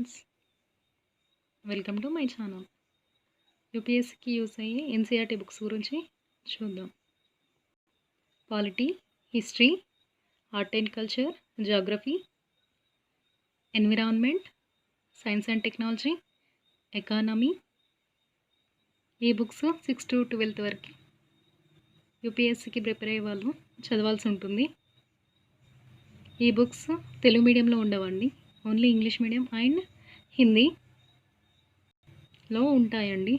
Friends, welcome to my channel. యూపీఎస్సీకి use అయ్యే NCERT books గురించి చూద్దాం. Polity, history, art and culture, geography, environment, science and technology, economy. ఈ books 6 to 12th వరకు యూపీఎస్సీకి prepare అయ్యే వాళ్ళు చదవాల్సి ఉంటుంది. ఈ బుక్స్ తెలుగు మీడియంలో ఉండవండి, ఓన్లీ ఇంగ్లీష్ మీడియం అండ్ హిందీలో ఉంటాయండి.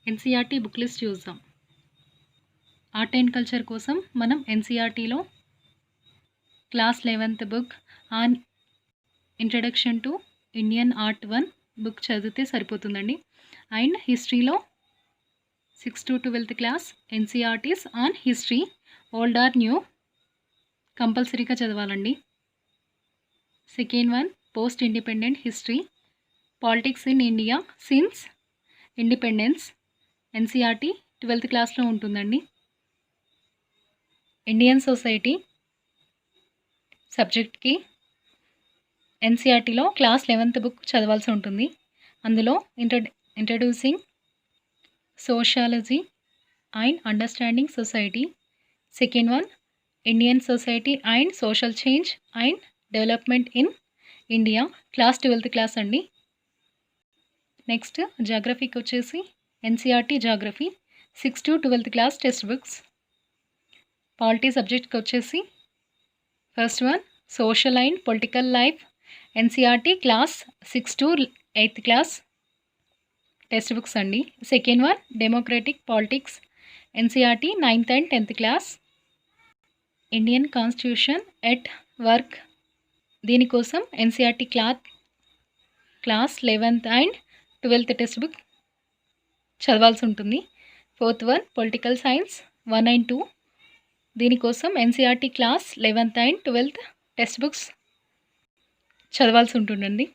ఎన్సీఆర్టీ బుక్ లిస్ట్ చూద్దాం. ఆర్ట్ అండ్ కల్చర్ కోసం మనం ఎన్సీఆర్టీలో class 11th book on introduction to Indian art 1 book చదివితే సరిపోతుందండి. అండ్ హిస్టరీలో 6 to 12th class NCERTs on history, old or new, కంపల్సరీగా చదవాలండి. Second one post independent history, politics in India since independence, NCERT 12th క్లాస్లో ఉంటుందండి. Indian society సబ్జెక్ట్కి ఎన్సీఆర్టీలో class 11th book చదవాల్సి ఉంటుంది. అందులో introducing sociology and understanding society. Second one Indian society and social change and development in India, class 12th class అండి. Next జాగ్రఫీకి వచ్చేసి NCERT geography 6 to 12th class text books. Polity సబ్జెక్ట్కి వచ్చేసి first one social and political life, NCERT class 6 to 8th class text books అండి. Second one democratic politics, NCERT 9th and 10th class. Indian constitution at work, దీనికోసం NCERT class 11th and 12th text book చదవాల్సి ఉంటుంది. Fourth one political science 1 and 2, దీనికోసం NCERT class 11th and 12th text books చదవాల్సి ఉంటుందండి.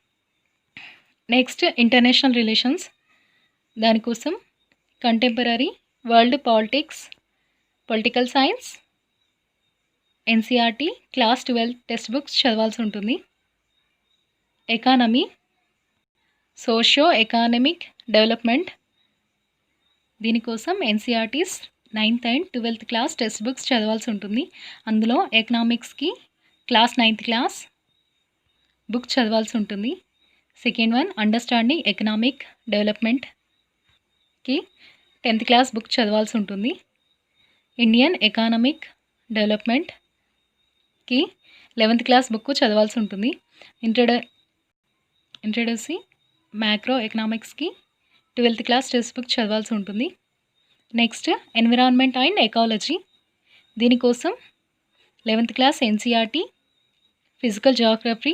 Next international relations, దానికోసం contemporary world politics, political science, NCERT class 12th text books చదవాల్సి ఉంటుంది. Economy socio economic development, దీనికోసం NCERTs 9th and 12th class text books చదవాల్సి ఉంటుంది. అందులో ఎకనామిక్స్కి క్లాస్ 9th క్లాస్ బుక్ చదవాల్సి ఉంటుంది. సెకండ్ వన్ అండర్స్టాండింగ్ ఎకనామిక్ డెవలప్మెంట్కి 10th క్లాస్ బుక్ చదవాల్సి ఉంటుంది. ఇండియన్ ఎకానమిక్ డెవలప్మెంట్కి 11th క్లాస్ బుక్ చదవాల్సి ఉంటుంది. ఇంట్రడ్యూసింగ్ మ్యాక్రో ఎకనామిక్స్కి 12th క్లాస్ టెక్స్ట్ బుక్ చదవాల్సి ఉంటుంది. నెక్స్ట్ ఎన్విరాన్మెంట్ అండ్ ఎకాలజీ, దీనికోసం 11th class NCERT physical geography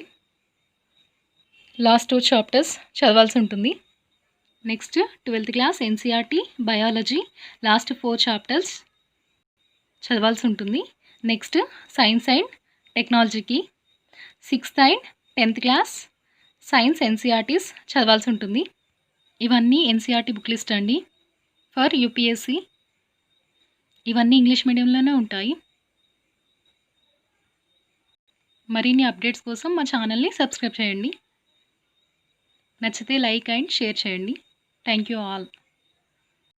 last 2 chapters చదవాల్సి ఉంటుంది. Next 12th class NCERT biology last 4 chapters చదవాల్సి ఉంటుంది. నెక్స్ట్ సైన్స్ అండ్ టెక్నాలజీకి 6th and 10th class science NCERTs చదవాల్సి ఉంటుంది. ఇవన్నీ ఎన్సీఆర్టీ బుక్ లిస్ట్ అండి ఫర్ యూపీఎస్సీ. ఇవన్నీ ఇంగ్లీష్ మీడియంలోనే ఉంటాయి. మరిన్ని అప్డేట్స్ కోసం మా ఛానల్ని సబ్స్క్రైబ్ చేయండి. నచ్చితే లైక్ అండ్ షేర్ చేయండి. Thank you all.